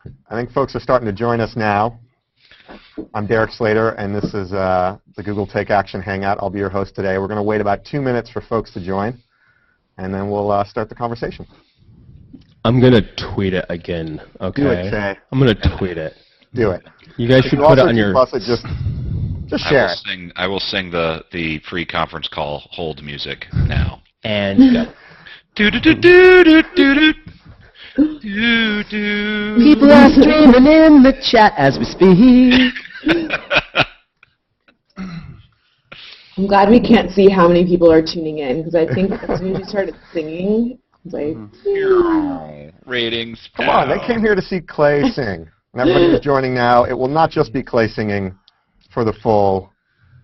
I think folks are starting to join us now. I'm Derek Slater, and this is the Google Take Action Hangout. I'll be your host today. We're going to wait about 2 minutes for folks to join, and then we'll start the conversation. I'm going to tweet it again, okay? Do it, Shay. I'm going to tweet it. Do it. You guys should put it on your... Just share it. I will sing the pre-conference call hold music now. And go. Do-do-do-do-do-do-do. People are streaming in the chat as we speak. I'm glad we can't see how many people are tuning in, because I think as soon as you started singing, it's like... Ratings. Come on, they came here to see Clay sing. And everybody who's joining now, it will not just be Clay singing for the full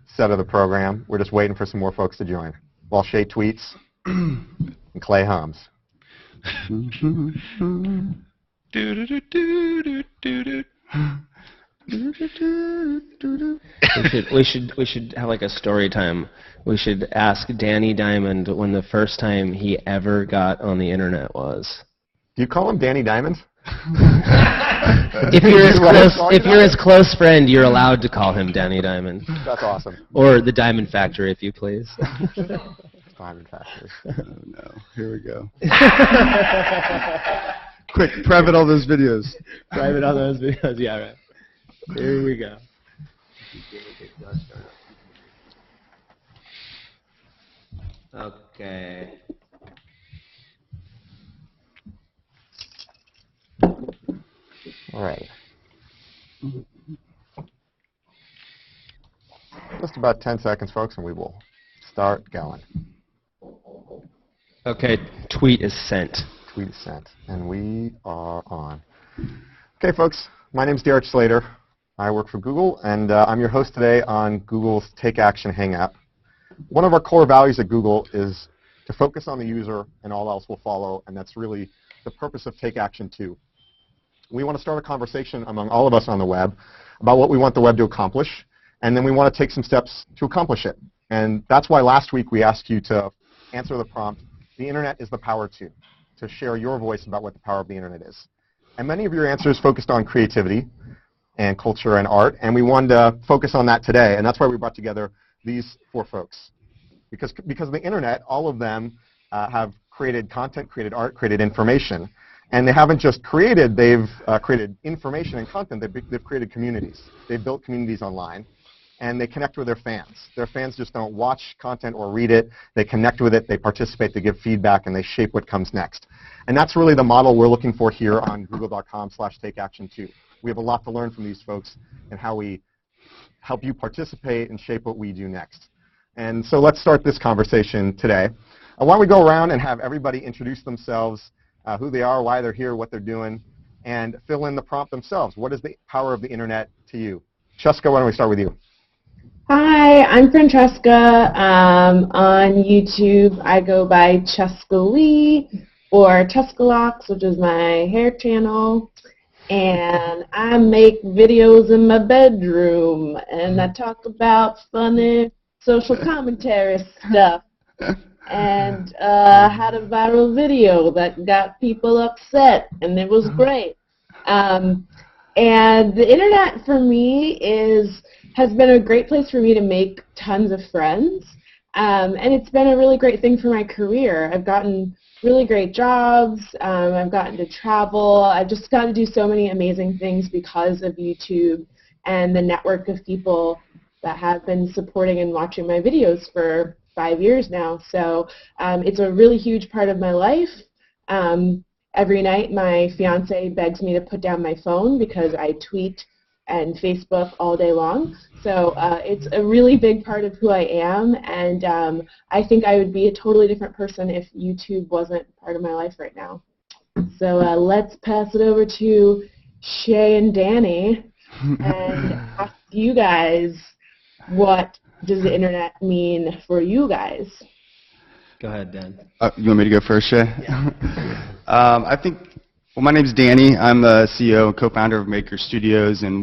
set of the program. We're just waiting for some more folks to join while Shay tweets and Clay hums. We should have like a story time. We should ask Danny Diamond when the first time he ever got on the internet was. Do you call him Danny Diamond? If you're his close friend, you're allowed to call him Danny Diamond. That's awesome. Or the Diamond Factory, if you please. Diamond Factory. Oh, no. Here we go. Quick, private all those videos. Private all those videos, yeah, right. Here we go. Okay. All right. Just about 10 seconds, folks, and we will start going. Okay, tweet is sent. Tweet is sent, and we are on. Okay, folks, my name's Derek Slater. I work for Google, and I'm your host today on Google's Take Action Hangout. One of our core values at Google is to focus on the user, and all else will follow, and that's really the purpose of Take Action 2. We want to start a conversation among all of us on the web about what we want the web to accomplish, and then we want to take some steps to accomplish it. And that's why last week we asked you to answer the prompt, the internet is the power to share your voice about what the power of the internet is. And many of your answers focused on creativity and culture and art, and we wanted to focus on that today, and that's why we brought together these 4 folks. Because of the internet, all of them have created content, created art, created information. And they haven't just created, they've created information and content, they've created communities. They've built communities online, and they connect with their fans. Their fans just don't watch content or read it, they connect with it, they participate, they give feedback, and they shape what comes next. And that's really the model we're looking for here on google.com/takeaction2. We have a lot to learn from these folks and how we help you participate and shape what we do next. And so let's start this conversation today. Why don't we go around and have everybody introduce themselves, who they are, why they're here, what they're doing, and fill in the prompt themselves. What is the power of the internet to you? Cheska, why don't we start with you? Hi, I'm Francesca. On YouTube, I go by Cheska Lee or Cheskalocks, which is my hair channel. And I make videos in my bedroom, and I talk about funny social commentary stuff. And had a viral video that got people upset, and it was great. And the internet for me has been a great place for me to make tons of friends, and it's been a really great thing for my career. I've gotten really great jobs, I've gotten to travel, I've just gotten to do so many amazing things because of YouTube and the network of people that have been supporting and watching my videos for 5 years now. So it's a really huge part of my life. Every night my fiance begs me to put down my phone because I tweet and Facebook all day long. So it's a really big part of who I am, and I think I would be a totally different person if YouTube wasn't part of my life right now. So let's pass it over to Shay and Danny and ask you guys, what does the internet mean for you guys? Go ahead, Dan. You want me to go first, Shay? Yeah. I think, well, my name's Danny. I'm the CEO and co-founder of Maker Studios, and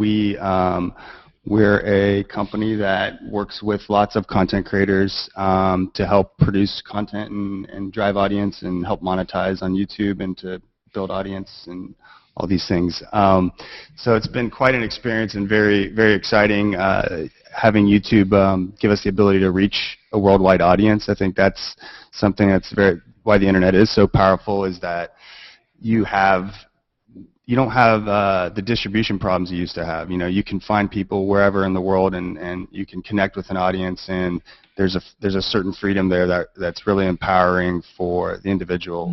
we're a company that works with lots of content creators to help produce content and drive audience and help monetize on YouTube and to build audience and all these things. So it's been quite an experience and very, very exciting having YouTube give us the ability to reach a worldwide audience. I think that's something that's why the internet is so powerful, is that you don't have the distribution problems you used to have. You can find people wherever in the world, and you can connect with an audience, and there's a certain freedom there that's really empowering for the individual.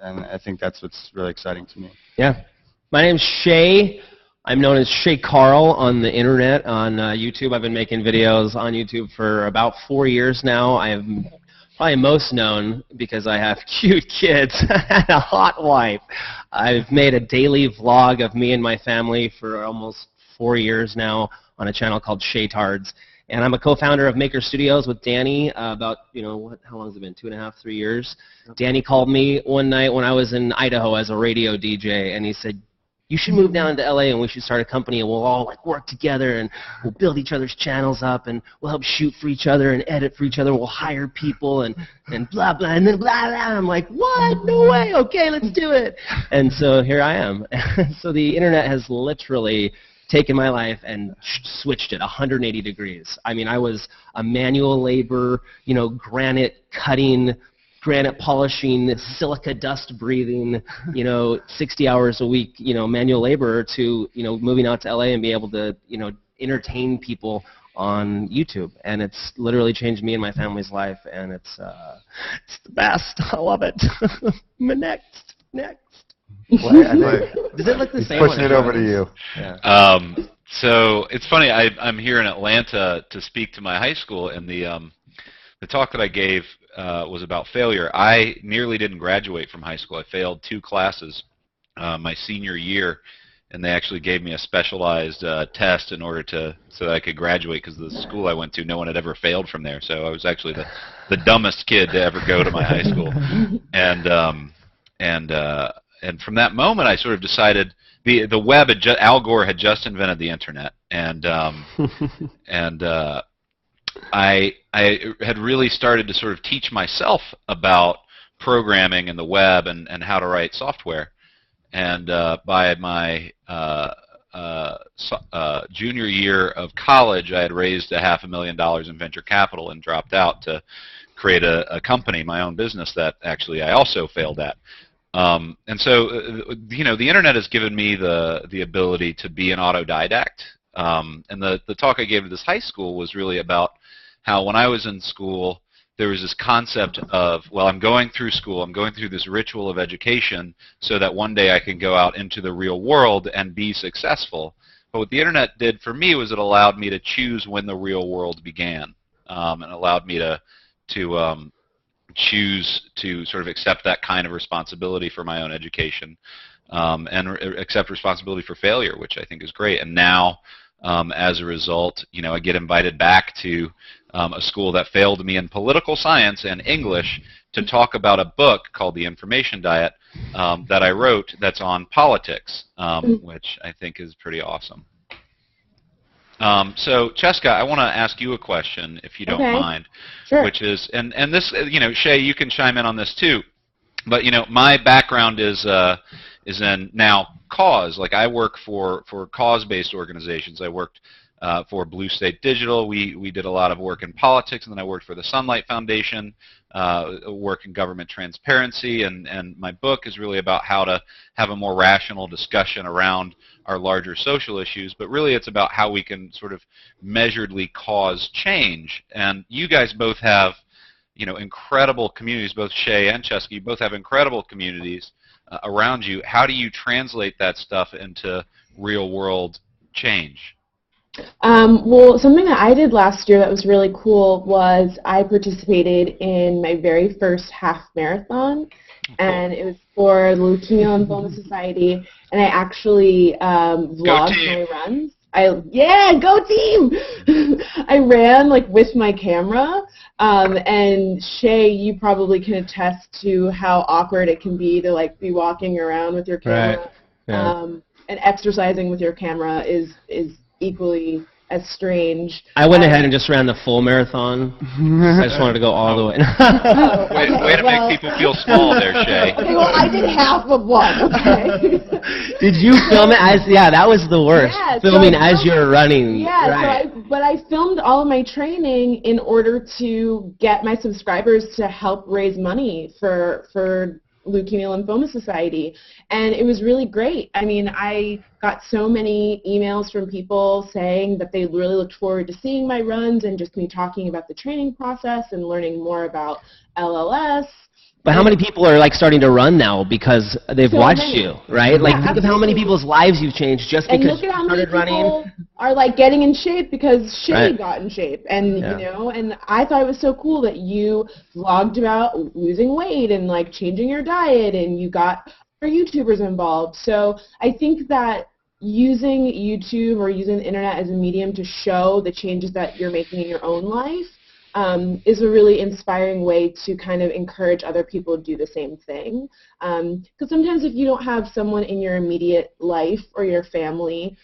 And I think that's what's really exciting to me. Yeah. My name's Shay. I'm known as Shay Carl on the internet, on YouTube. I've been making videos on YouTube for about 4 years now. I am probably most known because I have cute kids and a hot wife. I've made a daily vlog of me and my family for almost 4 years now on a channel called Shaytards. And I'm a co-founder of Maker Studios with Danny about, how long has it been, 2.5, 3 years? Danny called me one night when I was in Idaho as a radio DJ, and he said, you should move down to LA and we should start a company and we'll all work together and we'll build each other's channels up and we'll help shoot for each other and edit for each other. We'll hire people and blah, blah, and then blah, blah. I'm like, what? No way. Okay, let's do it. And so here I am. So the internet has literally taken my life and switched it 180 degrees. I mean, I was a manual labor, granite cutting, granite polishing, silica dust breathing, 60 hours a week, manual laborer to, moving out to LA and be able to, entertain people on YouTube. And it's literally changed me and my family's life, and it's the best. I love it. Next. Well, I think Does it look the same? pushing it over to you. Yeah. So it's funny. I'm here in Atlanta to speak to my high school, and the talk that I gave was about failure. I nearly didn't graduate from high school. I failed 2 classes my senior year, and they actually gave me a specialized test in order so that I could graduate, because the school I went to, no one had ever failed from there. So I was actually the dumbest kid to ever go to my high school. And from that moment, I sort of decided the web Al Gore had just invented the internet, and I had really started to sort of teach myself about programming and the web and how to write software. And by my junior year of college, I had raised $500,000 in venture capital and dropped out to create a company, my own business, that actually I also failed at. And so, the internet has given me the ability to be an autodidact. And the talk I gave to this high school was really about how when I was in school, there was this concept of, well, I'm going through school, I'm going through this ritual of education so that one day I can go out into the real world and be successful. But what the internet did for me was it allowed me to choose when the real world began, and allowed me to choose to sort of accept that kind of responsibility for my own education, and accept responsibility for failure, which I think is great. And now, as a result, I get invited back to a school that failed me in political science and English to talk about a book called The Information Diet that I wrote that's on politics, which I think is pretty awesome. So, Cheska, I want to ask you a question, if you don't mind. Sure. Which is, and this, Shay, you can chime in on this too. But my background is in now cause. Like, I work for cause-based organizations. I worked for Blue State Digital. We did a lot of work in politics, and then I worked for the Sunlight Foundation, work in government transparency, and my book is really about how to have a more rational discussion around our larger social issues, but really it's about how we can sort of measuredly cause change. And you guys both have, incredible communities, both Shay and Cheska, you both have incredible communities around you. How do you translate that stuff into real-world change? Well, something that I did last year that was really cool was I participated in my very first half marathon, and it was for the Leukemia Lymphoma Society, and I actually vlogged my runs. Go team! I ran with my camera, and Shay, you probably can attest to how awkward it can be to be walking around with your camera, Right. Yeah. And exercising with your camera is equally as strange. I went ahead and just ran the full marathon. I just wanted to go all the way. Way to make people feel small there, Shay. Okay, well, I did half of one, okay? Did you film it as, yeah, that was the worst. Yeah, Filming as you were running. Yeah, right. but I filmed all of my training in order to get my subscribers to help raise money for Leukemia Lymphoma Society, and it was really great. I mean, I got so many emails from people saying that they really looked forward to seeing my runs and just me talking about the training process and learning more about LLS. But how many people are like starting to run now because they've watched many. you, right? Yeah, Like think of how many absolutely. people's lives you've changed just And because look at how you many started people running. are like getting in shape because Shay Right. got in shape, and Yeah. you know, and I thought it was so cool that you vlogged about losing weight and like changing your diet, and you got other YouTubers involved. So I think that using YouTube or using the internet as a medium to show the changes that you're making in your own life is a really inspiring way to kind of encourage other people to do the same thing. Because sometimes if you don't have someone in your immediate life or your family,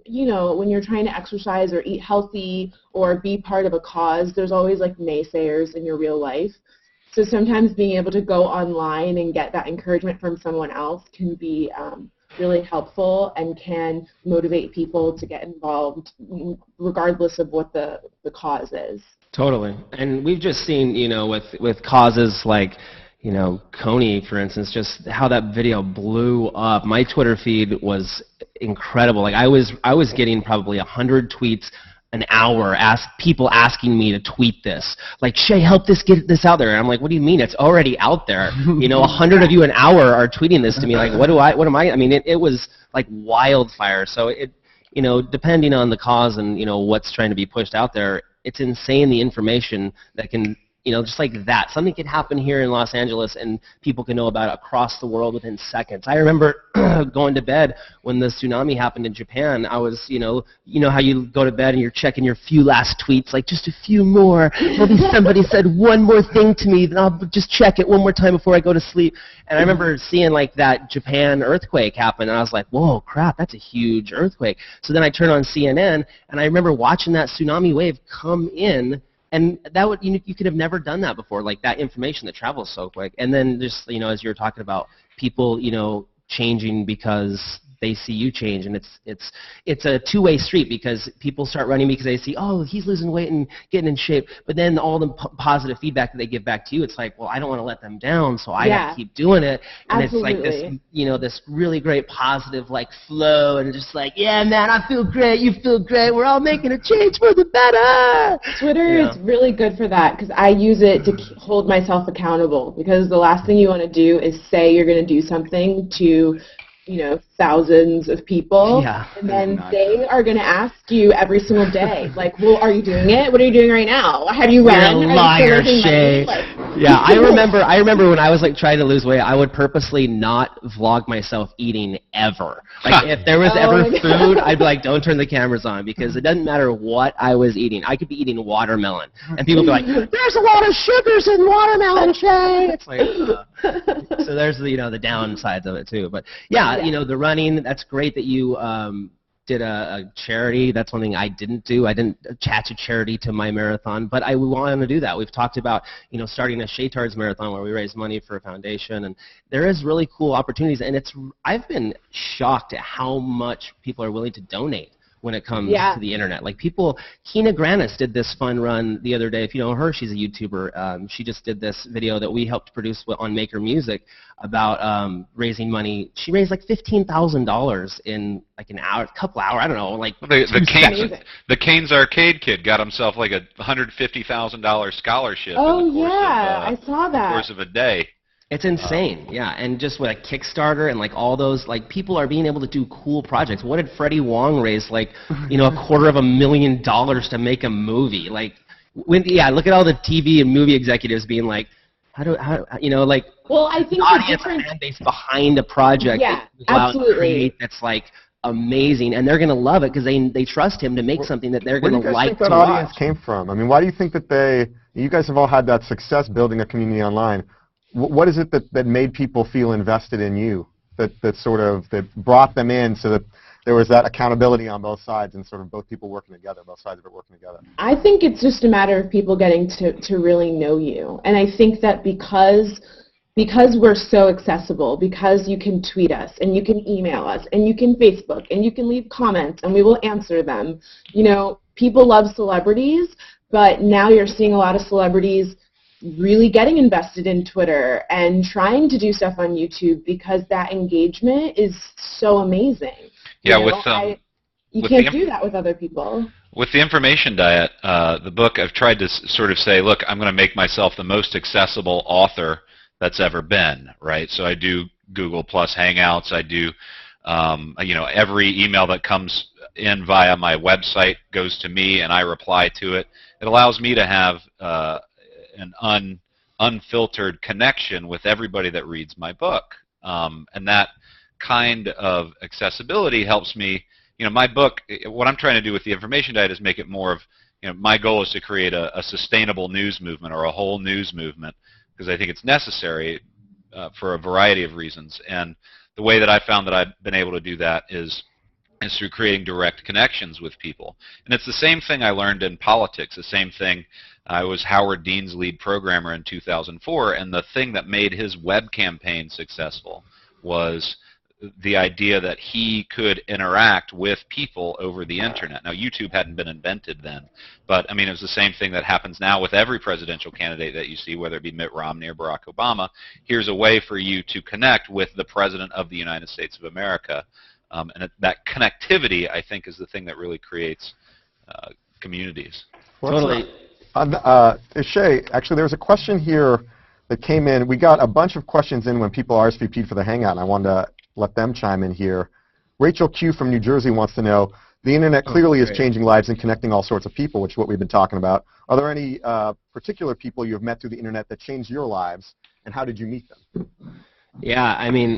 you know, when you're trying to exercise or eat healthy or be part of a cause, there's always like naysayers in your real life. So sometimes being able to go online and get that encouragement from someone else can be really helpful and can motivate people to get involved regardless of what the cause is. Totally. And we've just seen, you know, with causes like, you know, Coney, for instance, just how that video blew up. My Twitter feed was incredible. Like I was getting probably 100 tweets an hour, people asking me to tweet this. Like, Shay, help get this out there. And I'm like, what do you mean? It's already out there. You know, 100 of you an hour are tweeting this to me. Like, what am I? I mean, it was like wildfire. So it, you know, depending on the cause and, you know, what's trying to be pushed out there, it's insane the information that can, you know, just like that. Something could happen here in Los Angeles and people can know about it across the world within seconds. I remember going to bed when the tsunami happened in Japan. I was, you know how you go to bed and you're checking your few last tweets, like just a few more. Maybe somebody said one more thing to me, then I'll just check it one more time before I go to sleep. And I remember seeing like that Japan earthquake happen, and I was like, whoa, crap, that's a huge earthquake. So then I turned on CNN, and I remember watching that tsunami wave come in. And that would you could have never done that before, like that information that travels so quick. And then just, you know, as you were talking about people, you know, changing because they see you change, and it's a two-way street because people start running because they see, oh, he's losing weight and getting in shape, but then all the positive feedback that they give back to you, it's like, well, I don't want to let them down, so I have to keep doing it, and Absolutely. it's like this, you know, this really great positive like flow, and just like, yeah, man, I feel great, you feel great, we're all making a change for the better. Twitter is really good for that because I use it to hold myself accountable, because the last thing you want to do is say you're going to do something to, you know, thousands of people, and then they are going to ask you every single day, like, well, are you doing it? What are you doing right now? How do you run? You're a liar, Shay. Yeah, I I remember when I was like trying to lose weight, I would purposely not vlog myself eating ever. Like if there was ever food, I'd be like, don't turn the cameras on, because it doesn't matter what I was eating. I could be eating watermelon, and people would be like, there's a lot of sugars in watermelon, Shay. It's like, so there's the, you know, the downsides of it too. But yeah, you know, the running, that's great that you did a charity. That's one thing I didn't do. I didn't attach a charity to my marathon, but I want to do that. We've talked about, you know, starting a Shaytards marathon where we raise money for a foundation, and there is really cool opportunities, and I've been shocked at how much people are willing to donate when it comes to the internet. Like people, Kina Granis did this fun run the other day. If you know her, she's a YouTuber. She just did this video that we helped produce on Maker Music about raising money. She raised like $15,000 in like an hour, a couple hours, I don't know, like the Canes Arcade kid got himself like a $150,000 scholarship in the course I saw that. course of a day. It's insane, yeah, and just with a Kickstarter and like all those, like people are being able to do cool projects. What did Freddie Wong raise, like, you know, $250,000 to make a movie? Like, look at all the TV and movie executives being like, how you know, like, well, I think audience and fan base behind a project absolutely. that's like amazing, and they're gonna love it because they trust him to make something that they're gonna like to watch. Where do you guys think that audience came from? I mean, why do you think that you guys have all had that success building a community online? What is it that made people feel invested in you, that brought them in so that there was that accountability on both sides and sort of both people working together, both sides of it working together. I think it's just a matter of people getting to really know you. And I think that because we're so accessible, because you can tweet us and you can email us and you can Facebook and you can leave comments and we will answer them. You know, people love celebrities, but now you're seeing a lot of celebrities really getting invested in Twitter and trying to do stuff on YouTube because that engagement is so amazing. Yeah, you can't do that with other people. With the information diet, the book, I've tried to sort of say, look, I'm going to make myself the most accessible author that's ever been, right? So I do Google plus Hangouts. I do, every email that comes in via my website goes to me, and I reply to it. It allows me to have an unfiltered connection with everybody that reads my book, and that kind of accessibility helps me. My book, what I'm trying to do with the information diet is make it more of, my goal is to create a sustainable news movement or a whole news movement, because I think it's necessary for a variety of reasons. And the way that I found that I've been able to do that is through creating direct connections with people. And it's the same thing I learned in politics, the same thing. I was Howard Dean's lead programmer in 2004, and the thing that made his web campaign successful was the idea that he could interact with people over the internet. Now, YouTube hadn't been invented then, but I mean, it was the same thing that happens now with every presidential candidate that you see, whether it be Mitt Romney or Barack Obama. Here's a way for you to connect with the President of the United States of America. And that connectivity, I think, is the thing that really creates communities. Totally. Shay, actually, there was a question here that came in. We got a bunch of questions in when people RSVP'd for the Hangout, and I wanted to let them chime in here. Rachel Q from New Jersey wants to know, the internet clearly is changing lives and connecting all sorts of people, which is what we've been talking about. Are there any particular people you have met through the internet that changed your lives, and how did you meet them? Yeah, I mean,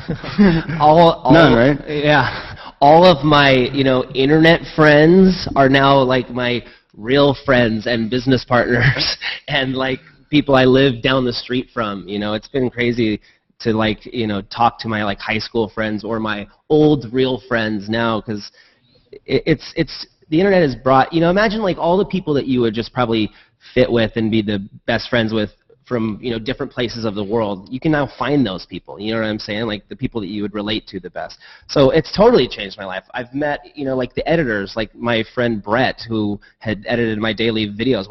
None, right? Yeah, all of my internet friends are now like my real friends and business partners, and like people I live down the street from. It's been crazy to talk to my high school friends or my old real friends now, because it's the internet has brought imagine all the people that you would just probably fit with and be the best friends with from different places of the world. You can now find those people, you know what I'm saying, like the people that you would relate to the best. So it's totally changed my life. I've met the editors, like my friend Brett, who had edited my daily videos.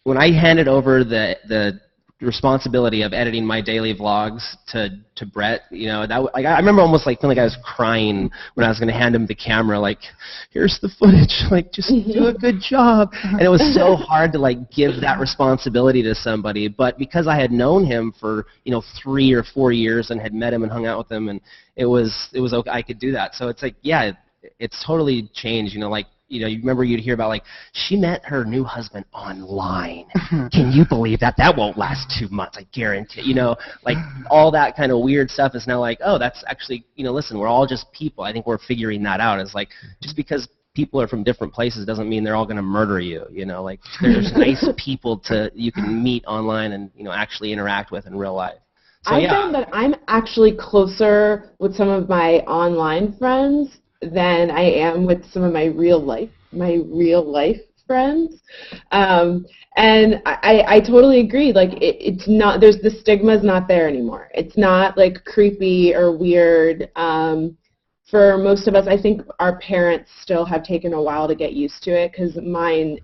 When I handed over the responsibility of editing my daily vlogs to Brett, I remember almost feeling like I was crying when I was going to hand him the camera, here's the footage, just do a good job. And it was so hard to give that responsibility to somebody, but because I had known him for 3 or 4 years and had met him and hung out with him, and it was okay, I could do that. So it's it's totally changed. You remember you'd hear about she met her new husband online. Can you believe that? That won't last 2 months, I guarantee. All that kind of weird stuff is now oh, that's actually, listen, we're all just people. I think we're figuring that out. It's just because people are from different places doesn't mean they're all going to murder you. There's nice people you can meet online and actually interact with in real life. So, I found that I'm actually closer with some of my online friends than I am with some of my real life friends. And I totally agree. It's not, the stigma's not there anymore. It's not creepy or weird. For most of us, I think our parents still have taken a while to get used to it, because mine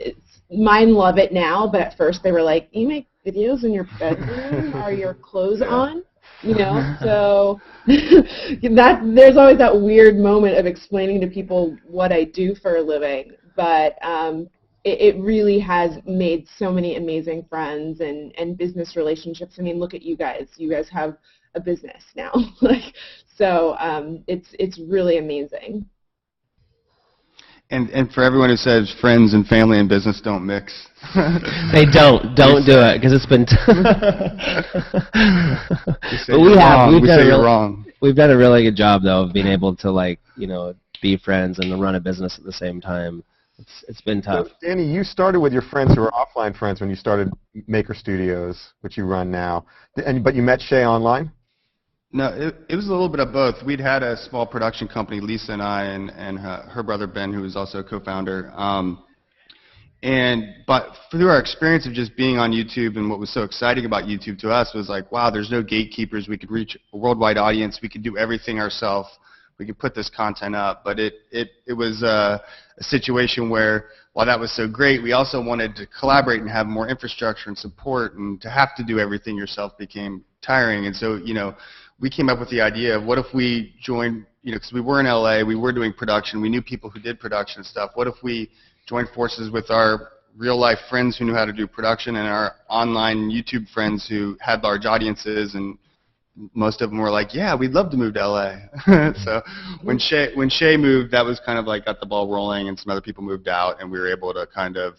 love it now, but at first they were like, you make videos in your bedroom? Are your clothes on? So there's always that weird moment of explaining to people what I do for a living, but it really has made so many amazing friends and business relationships. I mean, look at you guys. You guys have a business now. So it's really amazing. And for everyone who says friends and family and business don't mix. They don't do it, because it's been but we've done a really good job though of being able to be friends and run a business at the same time. It's been tough. So, Danny, you started with your friends who were offline friends when you started Maker Studios, which you run now, but you met Shay online? No, it was a little bit of both. We'd had a small production company, Lisa and I, and her brother Ben, who was also a co-founder. But through our experience of just being on YouTube, and what was so exciting about YouTube to us was like, wow, there's no gatekeepers. We could reach a worldwide audience. We could do everything ourselves. We could put this content up. But it was a situation where, while that was so great, we also wanted to collaborate and have more infrastructure and support, and to have to do everything yourself became tiring. And so, we came up with the idea of, what if we joined, because we were in LA, we were doing production, we knew people who did production and stuff. What if we joined forces with our real-life friends who knew how to do production, and our online YouTube friends who had large audiences, and most of them were like, yeah, we'd love to move to LA. So when Shay moved, that was kind of like got the ball rolling, and some other people moved out, and we were able to kind of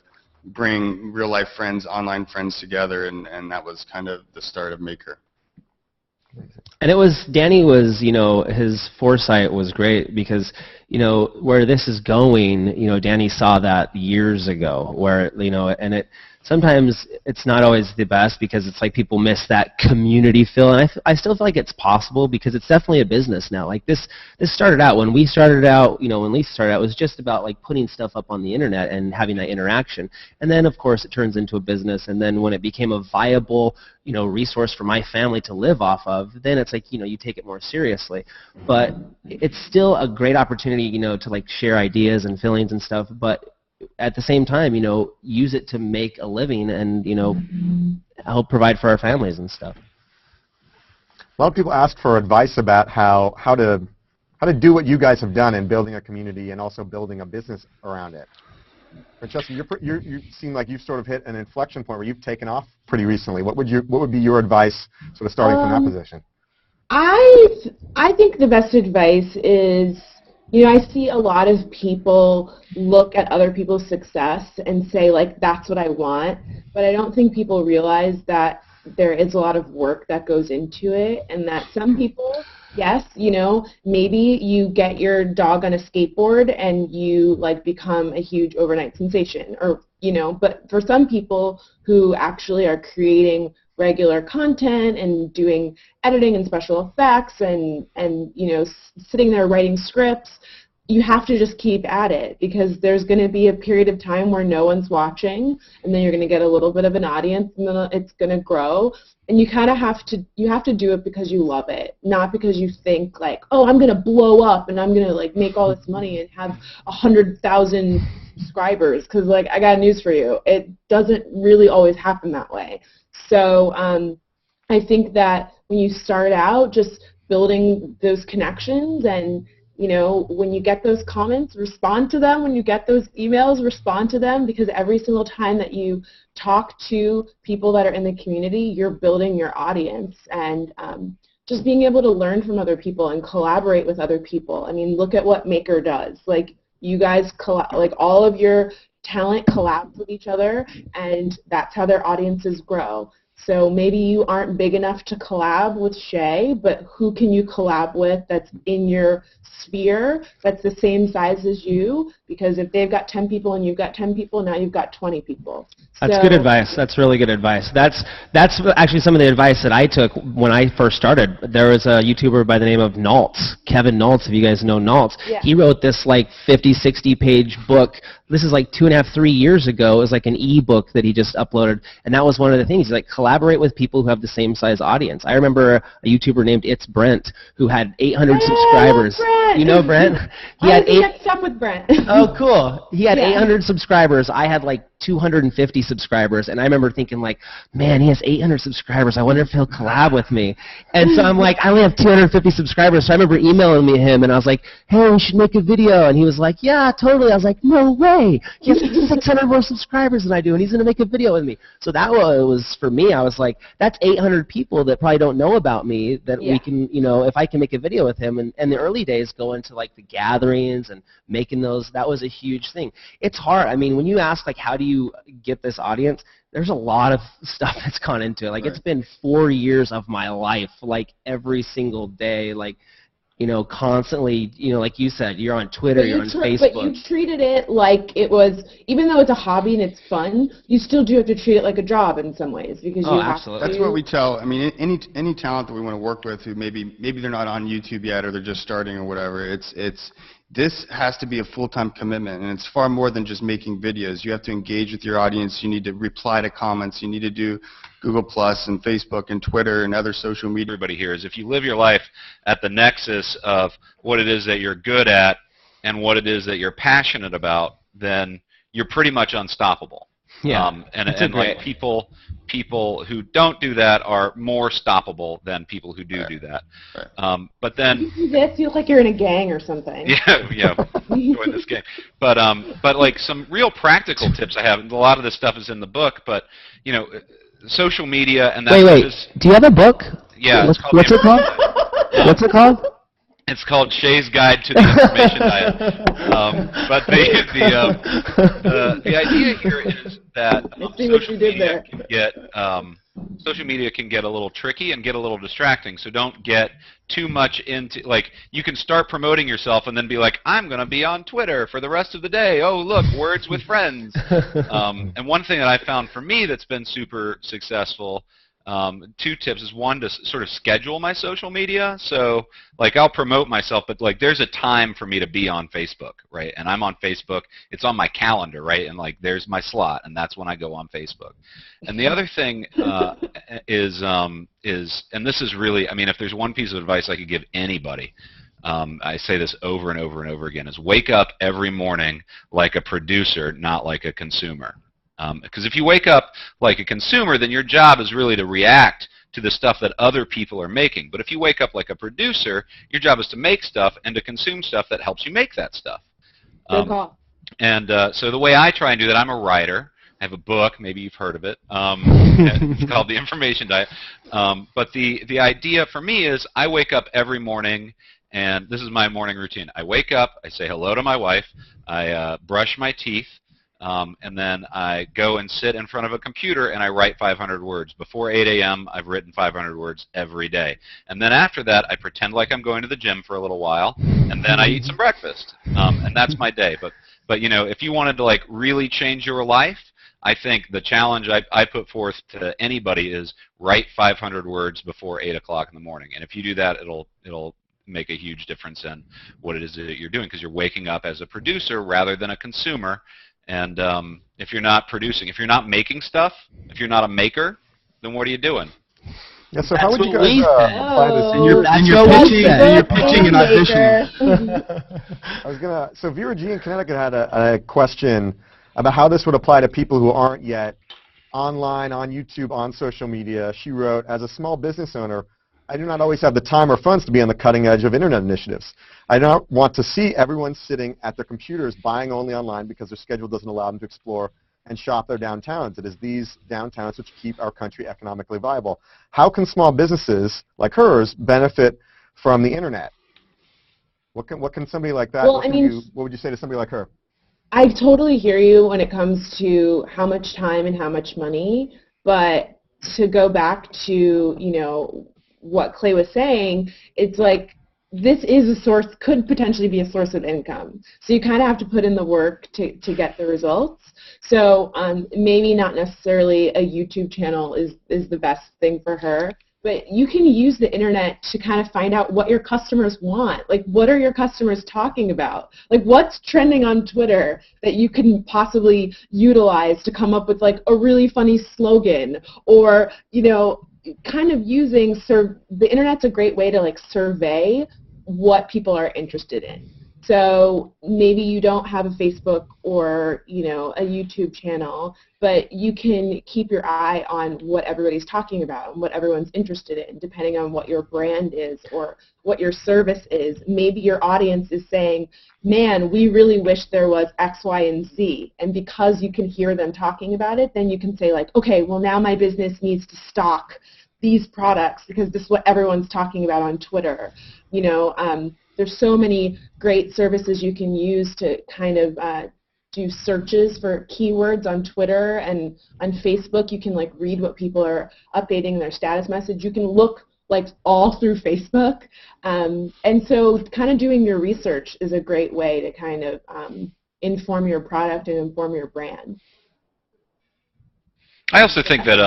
bring real-life friends, online friends together, and that was kind of the start of Maker. And Danny was, his foresight was great, because, where this is going, Danny saw that years ago, where, and sometimes it's not always the best, because it's like people miss that community feel, and I still feel like it's possible, because it's definitely a business now. Like this started out, when we started out, when Lisa started out, it was just about like putting stuff up on the internet and having that interaction, and then of course it turns into a business, and then when it became a viable resource for my family to live off of, then it's like, you take it more seriously. But it's still a great opportunity, to like share ideas and feelings and stuff, but at the same time, use it to make a living and, help provide for our families and stuff. A lot of people ask for advice about how to do what you guys have done in building a community and also building a business around it. Francesca, you seem like you've sort of hit an inflection point where you've taken off pretty recently. What would be your advice, sort of starting from that position? I think the best advice is, I see a lot of people look at other people's success and say, like, that's what I want, but I don't think people realize that there is a lot of work that goes into it, and that some people, yes, maybe you get your dog on a skateboard and you, like, become a huge overnight sensation, or, but for some people who actually are creating regular content and doing editing and special effects and sitting there writing scripts, you have to just keep at it, because there's going to be a period of time where no one's watching, and then you're going to get a little bit of an audience, and then it's going to grow, and you kind of have to do it because you love it, not because you think like, oh, I'm going to blow up and I'm going to like make all this money and have 100,000 subscribers, because like I got news for you, it doesn't really always happen that way. So I think that when you start out, just building those connections, and when you get those comments, respond to them. When you get those emails, respond to them, because every single time that you talk to people that are in the community, you're building your audience, and just being able to learn from other people and collaborate with other people. I mean, look at what Maker does. Like, you guys, like, all of your talent collabs with each other, and that's how their audiences grow. So maybe you aren't big enough to collab with Shay, but who can you collab with that's in your sphere, that's the same size as you? Because if they've got 10 people and you've got 10 people, now you've got 20 people. That's good advice. That's really good advice. That's actually some of the advice that I took when I first started. There was a YouTuber by the name of Naltz, Kevin Naltz, if you guys know Naltz. Yeah. He wrote this like 50, 60 page book. This is like 2.5, 3 years ago. It was like an e-book that he just uploaded, and that was one of the things. He's like, collaborate with people who have the same size audience. I remember a YouTuber named It's Brent who had 800 subscribers. Brent. You know Brent? He I had was mixed up with Brent. Oh, cool. He had Yeah. 800 subscribers. I had like 250 subscribers, and I remember thinking like, man, he has 800 subscribers. I wonder if he'll collab with me. And so I'm like, I only have 250 subscribers. So I remember emailing him, and I was like, hey, we should make a video. And he was like, yeah, totally. I was like, no way. He has 600 more subscribers than I do, and he's going to make a video with me. So that was, for me, I was like, that's 800 people that probably don't know about me that we can, if I can make a video with him. And the early days going to like the gatherings and making those, that was a huge thing. It's hard. I mean, when you ask like, how do you get this audience, there's a lot of stuff that's gone into it. Like, It's been 4 years of my life, like every single day. Like, constantly, like you said, you're on Twitter, you're on Facebook. But you treated it like it was, even though it's a hobby and it's fun, you still do have to treat it like a job in some ways because you have absolutely. That's what we tell. I mean, any talent that we want to work with who maybe they're not on YouTube yet or they're just starting or whatever. This has to be a full-time commitment, and it's far more than just making videos. You have to engage with your audience. You need to reply to comments. You need to do Google Plus and Facebook and Twitter and other social media. Everybody here is if you live your life at the nexus of what it is that you're good at and what it is that you're passionate about, then you're pretty much unstoppable. Yeah, and like people who don't do that are more stoppable than people who do that. Right. But then you look like you're in a gang or something. yeah, join this game. But like some real practical tips I have. And a lot of this stuff is in the book, but social media and that. Wait. Do you have a book? Yeah. What's it called? What's it called? It's called Shay's Guide to the Information Diet. But the idea here is that social media can get a little tricky and get a little distracting. So don't get too much into, like, you can start promoting yourself and then be like, I'm going to be on Twitter for the rest of the day. Oh, look, words with friends. And one thing that I found for me that's been super successful, 2 tips is, one, to sort of schedule my social media. So, like, I'll promote myself, but, like, there's a time for me to be on Facebook, right? And I'm on Facebook. It's on my calendar, right? And, like, there's my slot, and that's when I go on Facebook. And the other thing is, and this is really, I mean, if there's one piece of advice I could give anybody, I say this over and over and over again, is wake up every morning like a producer, not like a consumer. Because if you wake up like a consumer, then your job is really to react to the stuff that other people are making. But if you wake up like a producer, your job is to make stuff and to consume stuff that helps you make that stuff. Good call. And so the way I try and do that, I'm a writer. I have a book, maybe you've heard of it. It's called The Information Diet. But the idea for me is I wake up every morning, and this is my morning routine. I wake up, I say hello to my wife, I brush my teeth, and then I go and sit in front of a computer and I write 500 words. Before 8 a.m., I've written 500 words every day. And then after that, I pretend like I'm going to the gym for a little while, and then I eat some breakfast. And that's my day. But you know, if you wanted to, like, really change your life, I think the challenge I put forth to anybody is write 500 words before 8 o'clock in the morning. And if you do that, it'll make a huge difference in what it is that you're doing, because you're waking up as a producer rather than a consumer. And if you're not producing, if you're not making stuff, if you're not a maker, then what are you doing? Yeah, so how would you guys apply this? And you're pitching an audition. So Vera G in Connecticut had a question about how this would apply to people who aren't yet online, on YouTube, on social media. She wrote, as a small business owner, I do not always have the time or funds to be on the cutting edge of internet initiatives. I do not want to see everyone sitting at their computers buying only online because their schedule doesn't allow them to explore and shop their downtowns. It is these downtowns which keep our country economically viable. How can small businesses like hers benefit from the internet? What can somebody like that, Well, what would you say to somebody like her? I totally hear you when it comes to how much time and how much money, but to go back to, you know, what Clay was saying, it's like this is a source, could potentially be a source of income. So you kind of have to put in the work to get the results. So maybe not necessarily a YouTube channel is the best thing for her, but you can use the internet to kind of find out what your customers want. Like, what are your customers talking about? Like, what's trending on Twitter that you can possibly utilize to come up with, like, a really funny slogan, or, you know, kind of using the internet's a great way to, like, survey what people are interested in. So maybe you don't have a Facebook or, you know, a YouTube channel, but you can keep your eye on what everybody's talking about and what everyone's interested in, depending on what your brand is or what your service is. Maybe your audience is saying, man, we really wish there was X, Y, and Z. And because you can hear them talking about it, then you can say, like, okay, well, now my business needs to stock these products because this is what everyone's talking about on Twitter. You know, there's so many great services you can use to kind of do searches for keywords on Twitter, and on Facebook you can, like, read what people are updating in their status message. You can look like all through Facebook. And so kind of doing your research is a great way to kind of inform your product and inform your brand. I also think that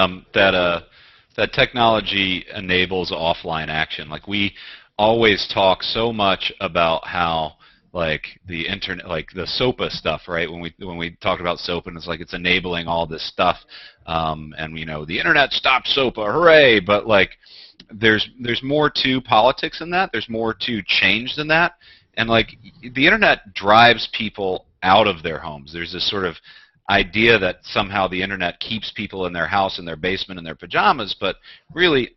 that technology enables offline action. Like, we always talk so much about how, like, the internet, like the SOPA stuff, right? When we talk about SOPA, and it's like it's enabling all this stuff, and the internet stopped SOPA, hooray! But like, there's more to politics than that. There's more to change than that, and like, the internet drives people out of their homes. There's this sort of idea that somehow the internet keeps people in their house, in their basement, in their pajamas, but really,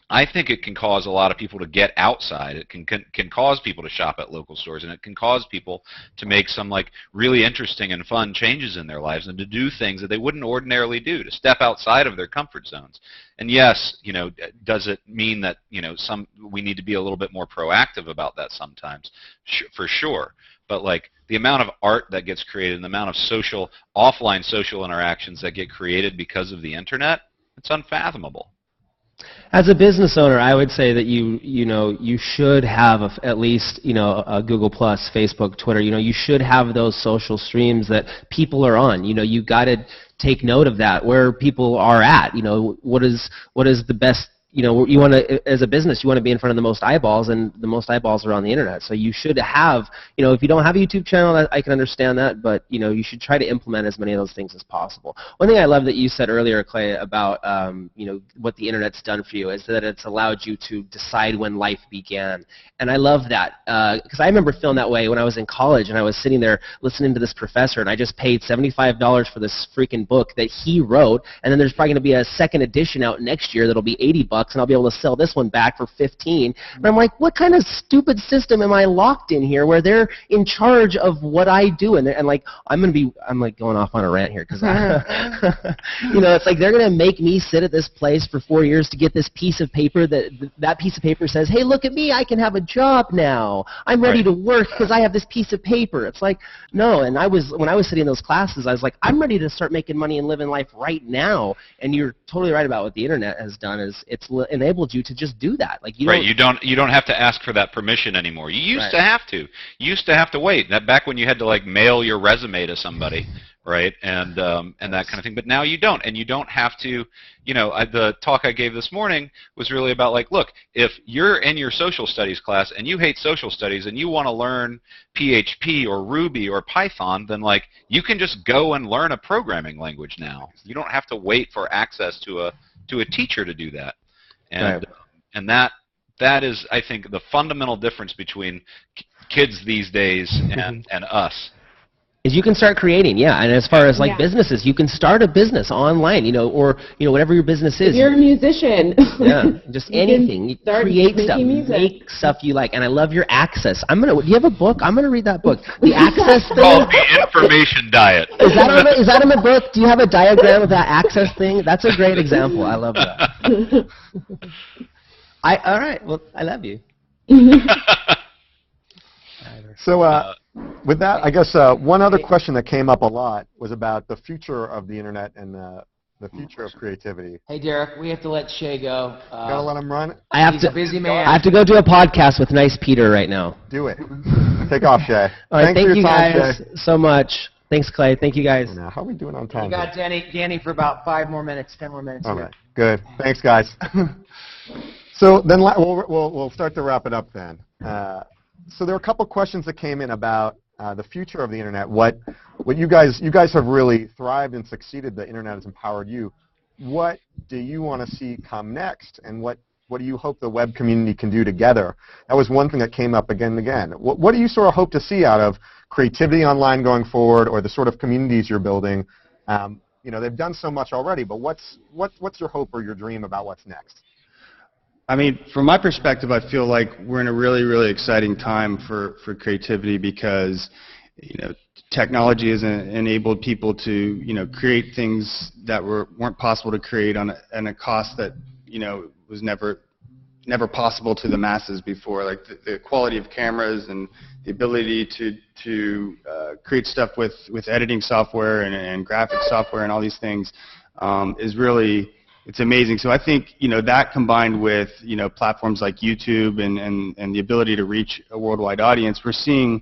I think it can cause a lot of people to get outside. It can cause people to shop at local stores, and it can cause people to make some like really interesting and fun changes in their lives and to do things that they wouldn't ordinarily do, to step outside of their comfort zones. And yes, does it mean that we need to be a little bit more proactive about that sometimes? For sure. But like, the amount of art that gets created and the amount of offline social interactions that get created because of the internet, it's unfathomable. As a business owner, I would say that you should have at least a Google Plus, Facebook, Twitter. You should have those social streams that people are on. You got to take note of that, where people are at. What is the best. You want to, as a business, you want to be in front of the most eyeballs, and the most eyeballs are on the internet. So you should have, if you don't have a YouTube channel, I can understand that, but you should try to implement as many of those things as possible. One thing I love that you said earlier, Clay, about what the internet's done for you is that it's allowed you to decide when life began, and I love that because I remember feeling that way when I was in college, and I was sitting there listening to this professor, and I just paid $75 for this freaking book that he wrote, and then there's probably going to be a second edition out next year that'll be $80. And I'll be able to sell this one back for $15. And I'm like, what kind of stupid system am I locked in here where they're in charge of what I do? And like, I'm like going off on a rant here because, it's like they're going to make me sit at this place for 4 years to get this piece of paper that piece of paper says, hey, look at me, I can have a job now. I'm ready to work because I have this piece of paper. It's like, no. And when I was sitting in those classes, I was like, I'm ready to start making money and living life right now. And you're totally right about what the internet has done is it's enabled you to just do that. Like, you don't have to ask for that permission anymore. You used to have to. You used to have to wait. That back when you had to like mail your resume to somebody, right? And that kind of thing. But now you don't, and you don't have to. The talk I gave this morning was really about like, look, if you're in your social studies class and you hate social studies and you want to learn PHP or Ruby or Python, then like you can just go and learn a programming language now. You don't have to wait for access to a teacher to do that. And that is, I think, the fundamental difference between kids these days and us. Is you can start creating, and as far as like businesses, you can start a business online, or whatever your business is. If you're a musician, just anything. Create stuff, make stuff you like, and I love your Access. Do you have a book? I'm gonna read that book. The Access thing. Called the Information Diet. Is that in the book? Do you have a diagram of that Access thing? That's a great example. I love that. All right. Well, I love you. So with that, I guess one other question that came up a lot was about the future of the internet and the future of creativity. Hey, Derek, we have to let Shay go. Gotta let him run. He's a busy man. I have to go do a podcast with Nice Peter right now. Do it. Take off, Shay. All right, Thanks for your time, guys Shay. so much. Thanks, Clay. Thank you, guys. Now, how are we doing on time? You got Danny for about 5 more minutes, 10 more minutes. All right. Good. Thanks, guys. So then we'll start to wrap it up then. So there are a couple questions that came in about the future of the internet. What you guys have really thrived and succeeded. The internet has empowered you. What do you want to see come next, and what do you hope the web community can do together? That was one thing that came up again and again. What do you sort of hope to see out of creativity online going forward, or the sort of communities you're building? They've done so much already, but what's your hope or your dream about what's next? I mean, from my perspective, I feel like we're in a really, really exciting time for creativity because, technology has enabled people to, create things that weren't possible to create on a cost that, was never possible to the masses before. Like the quality of cameras and the ability to create stuff with editing software and graphic software and all these things is really it's amazing. So I think, that combined with, platforms like YouTube and the ability to reach a worldwide audience, we're seeing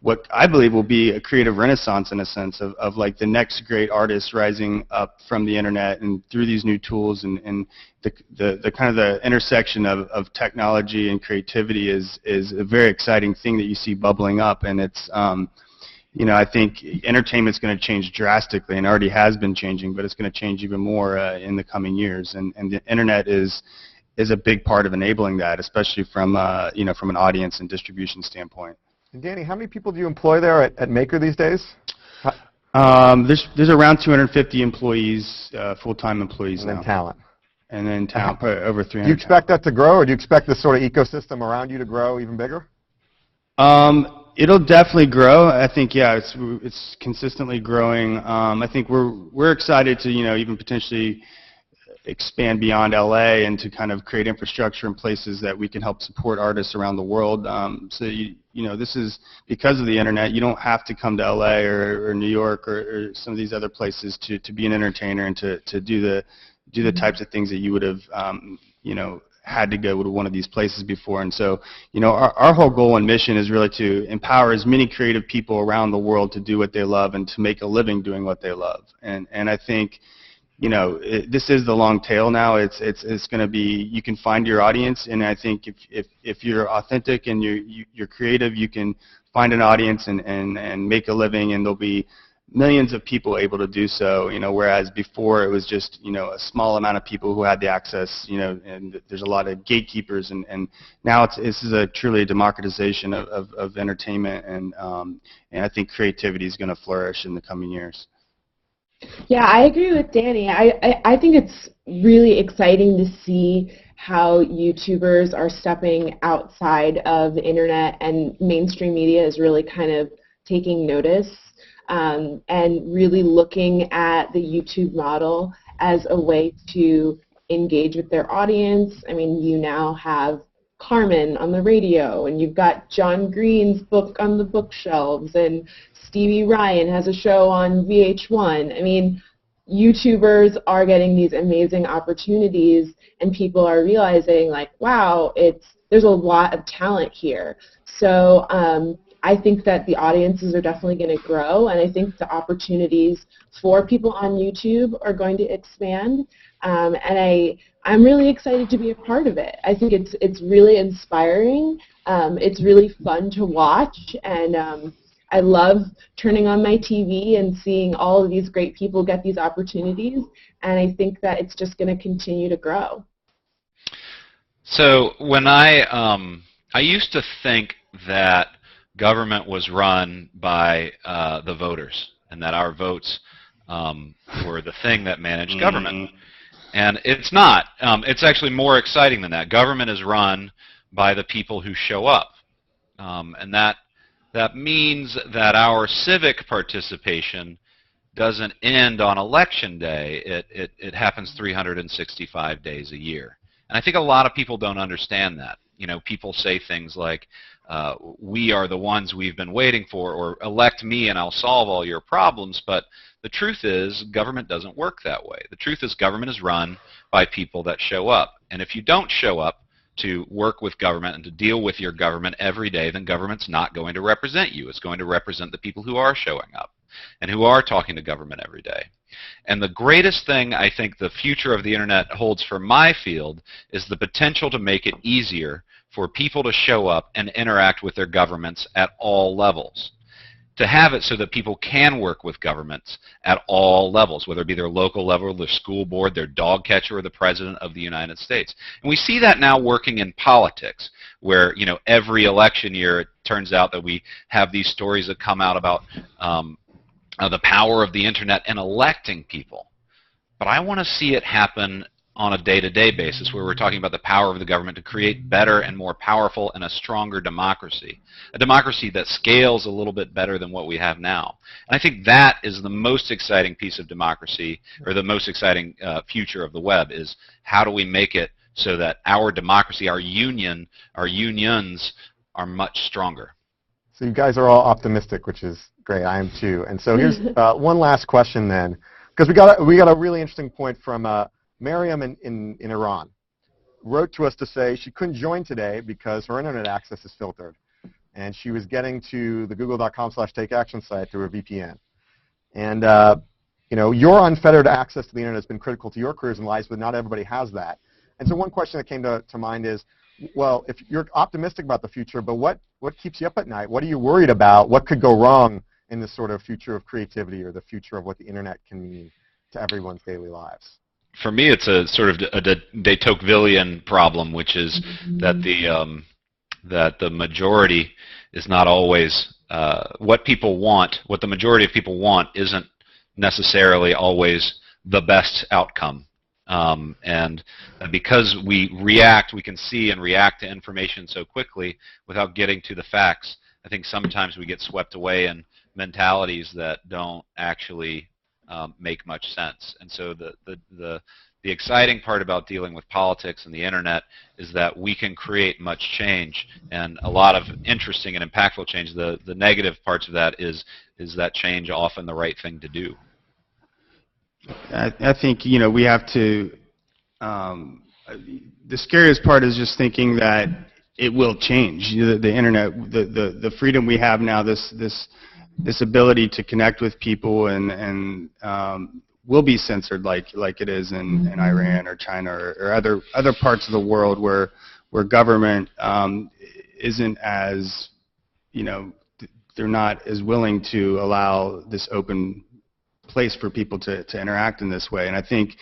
what I believe will be a creative renaissance in a sense of like the next great artists rising up from the internet and through these new tools, and the kind of the intersection of technology and creativity is a very exciting thing that you see bubbling up, and it's I think entertainment's going to change drastically and already has been changing, but it's going to change even more in the coming years, and the internet is a big part of enabling that, especially from from an audience and distribution standpoint. And Danny, how many people do you employ there at Maker these days? There's around 250 employees, full-time employees and now. then talent. And then talent, probably over 300. Do you expect that to grow, or do you expect this sort of ecosystem around you to grow even bigger? It'll definitely grow. I think, yeah, it's consistently growing. I think we're excited to even potentially expand beyond LA and to kind of create infrastructure in places that we can help support artists around the world. So this is because of the internet. You don't have to come to LA or New York or some of these other places to be an entertainer and to do the types of things that you would have had to go to one of these places before. And so our whole goal and mission is really to empower as many creative people around the world to do what they love and to make a living doing what they love. And I think this is the long tail now. It's going to be, you can find your audience, and I think if you're authentic and you're creative, you can find an audience and make a living, and there'll be millions of people able to do so. Whereas before it was just a small amount of people who had the access. And there's a lot of gatekeepers, and now this is truly a democratization of entertainment, and I think creativity is going to flourish in the coming years. Yeah, I agree with Danny. I think it's really exciting to see how YouTubers are stepping outside of the internet, and mainstream media is really kind of taking notice and really looking at the YouTube model as a way to engage with their audience. I mean, you now have Carmen on the radio, and you've got John Green's book on the bookshelves, and Stevie Ryan has a show on VH1. I mean, YouTubers are getting these amazing opportunities, and people are realizing, like, wow, there's a lot of talent here. So I think that the audiences are definitely going to grow, and I think the opportunities for people on YouTube are going to expand. And I'm really excited to be a part of it. I think it's really inspiring. It's really fun to watch, and I love turning on my TV and seeing all of these great people get these opportunities, and I think that it's just going to continue to grow. So when I used to think that government was run by the voters, and that our votes were the thing that managed government. And it's not. It's actually more exciting than that. Government is run by the people who show up. And that means that our civic participation doesn't end on election day. It happens 365 days a year. And I think a lot of people don't understand that. People say things like, we are the ones we've been waiting for, or elect me and I'll solve all your problems. But the truth is, government doesn't work that way. The truth is, government is run by people that show up. And if you don't show up to work with government and to deal with your government every day, then government's not going to represent you. It's going to represent the people who are showing up and who are talking to government every day. And the greatest thing I think the future of the internet holds for my field is the potential to make it easier for people to show up and interact with their governments at all levels. To have it so that people can work with governments at all levels, whether it be their local level, their school board, their dog catcher, or the President of the United States. And we see that now working in politics, where every election year it turns out that we have these stories that come out about the power of the internet in electing people. But I want to see it happen on a day-to-day basis, where we're talking about the power of the government to create better and more powerful and a stronger democracy, a democracy that scales a little bit better than what we have now. And I think that is the most exciting piece of democracy, or the most exciting future of the web, is how do we make it so that our democracy, our unions are much stronger. So you guys are all optimistic, which is great. I am too. And so here's one last question then, because we got a really interesting point from Miriam in Iran wrote to us to say she couldn't join today because her internet access is filtered, and she was getting to the google.com/takeaction site through a VPN. And your unfettered access to the internet has been critical to your careers and lives, but not everybody has that. And so one question that came to mind is, well, if you're optimistic about the future, but what keeps you up at night? What are you worried about? What could go wrong in this sort of future of creativity or the future of what the internet can mean to everyone's daily lives? For me, it's a sort of a de Tocquevillian problem, which is that the majority is not always what people want. What the majority of people want isn't necessarily always the best outcome. And because we can see and react to information so quickly without getting to the facts, I think sometimes we get swept away in mentalities that don't actually make much sense. And so the exciting part about dealing with politics and the internet is that we can create much change and a lot of interesting and impactful change. The negative parts of that is that change often the right thing to do? I think we have to. The scariest part is just thinking that it will change. The internet, the freedom we have now, this ability to connect with people and will be censored like it is in Iran or China or other parts of the world where government isn't as they're not as willing to allow this open place for people to interact in this way. And I think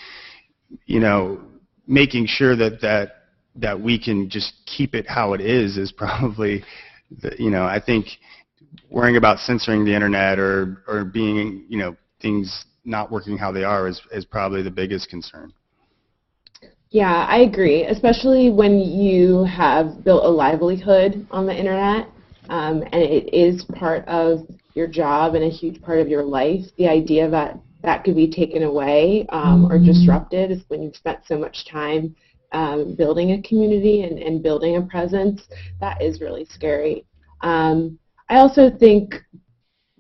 making sure that we can just keep it how it is probably I think worrying about censoring the internet or being things not working how they are is probably the biggest concern. Yeah, I agree, especially when you have built a livelihood on the internet and it is part of your job and a huge part of your life. The idea that could be taken away or disrupted is when you've spent so much time building a community and building a presence. That is really scary. I also think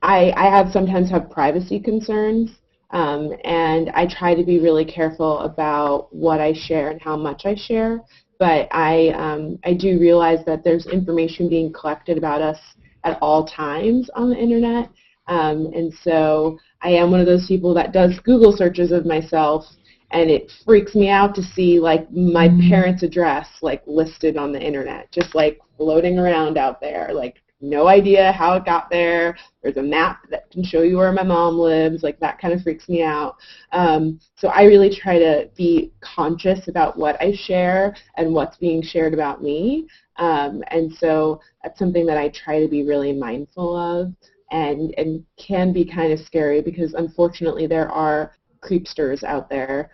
I sometimes have privacy concerns, and I try to be really careful about what I share and how much I share. But I do realize that there's information being collected about us at all times on the internet, and so I am one of those people that does Google searches of myself, and it freaks me out to see like my parents' address like listed on the internet, just like floating around out there, like no idea how it got there. There's a map that can show you where my mom lives, like that kind of freaks me out. So I really try to be conscious about what I share and what's being shared about me. And so that's something that I try to be really mindful of and can be kind of scary because unfortunately there are creepsters out there.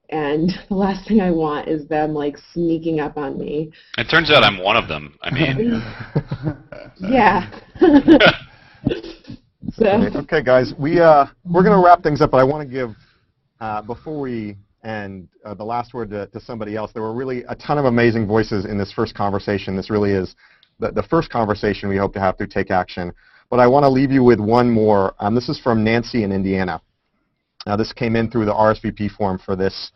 And the last thing I want is them like sneaking up on me. It turns out I'm one of them. I mean, yeah. So. Okay, guys, we're going to wrap things up, but I want to give before we end the last word to somebody else. There were really a ton of amazing voices in this first conversation. This really is the first conversation we hope to have through Take Action. But I want to leave you with one more. This is from Nancy in Indiana. Now, this came in through the RSVP form for this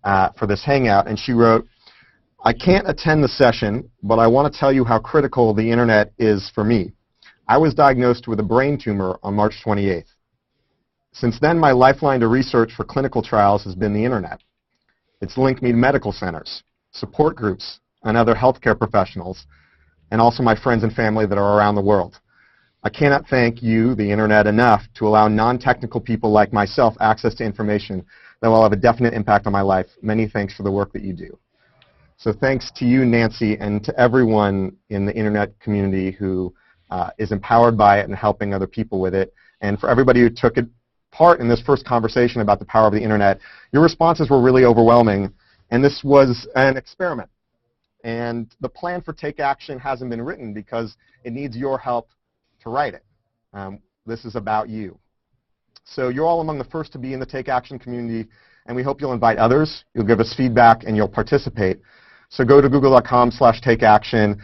Hangout, and she wrote, "I can't attend the session, but I want to tell you how critical the internet is for me. I was diagnosed with a brain tumor on March 28th. Since then, my lifeline to research for clinical trials has been the internet. It's linked me to medical centers, support groups, and other healthcare professionals, and also my friends and family that are around the world. I cannot thank you, the internet, enough to allow non-technical people like myself access to information that will have a definite impact on my life. Many thanks for the work that you do." So thanks to you, Nancy, and to everyone in the internet community who is empowered by it and helping other people with it. And for everybody who took part in this first conversation about the power of the internet, your responses were really overwhelming. And this was an experiment. And the plan for Take Action hasn't been written because it needs your help to write it. This is about you. So you're all among the first to be in the Take Action community, and we hope you'll invite others, you'll give us feedback, and you'll participate. So go to google.com/takeaction,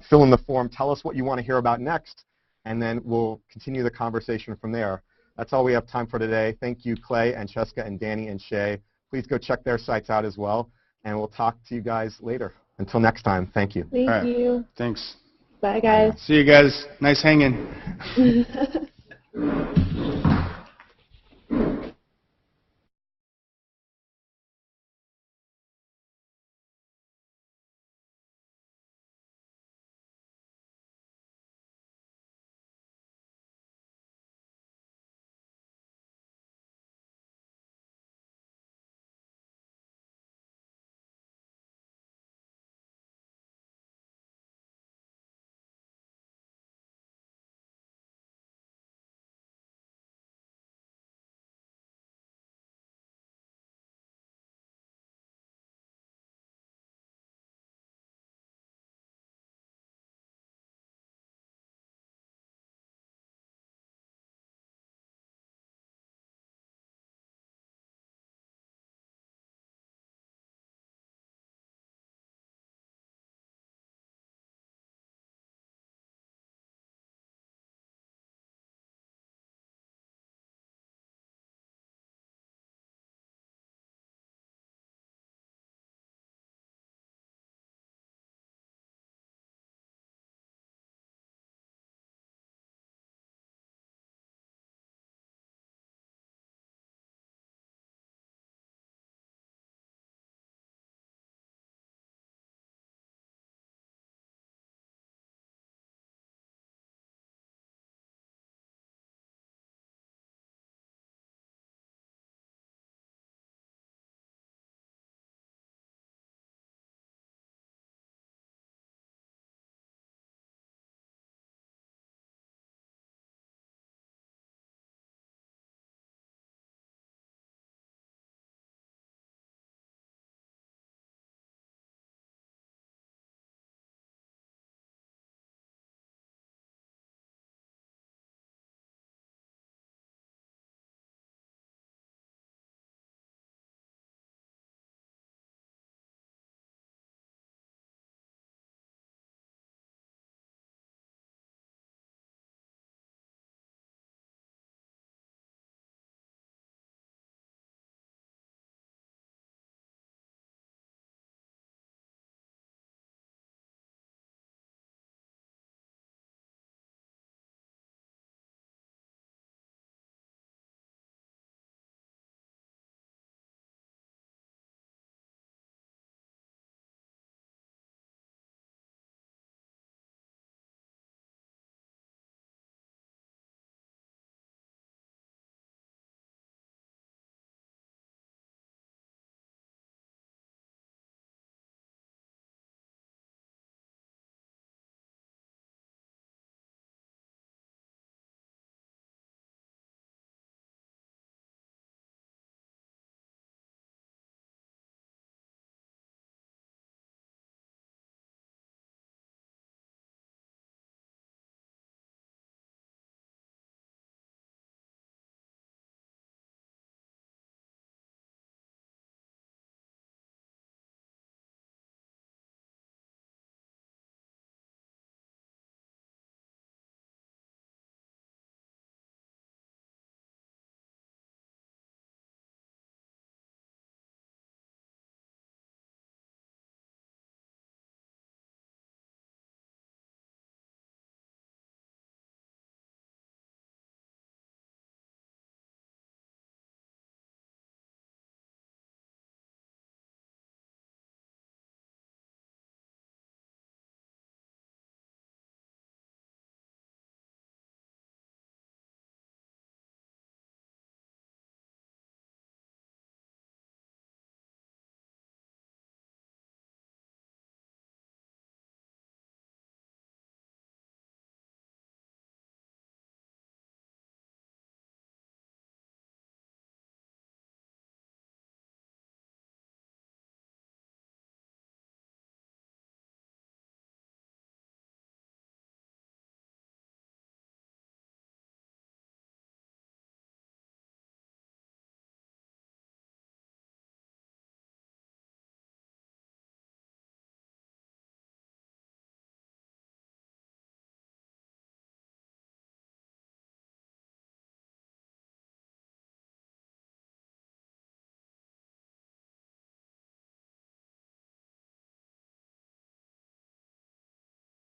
fill in the form, tell us what you want to hear about next, and then we'll continue the conversation from there. That's all we have time for today. Thank you, Clay and Cheska and Danny and Shay Please go check their sites out as well, and we'll talk to you guys later. Until next time, thank you. Thank All right. you. Thanks. Bye, guys. See you guys. Nice hanging.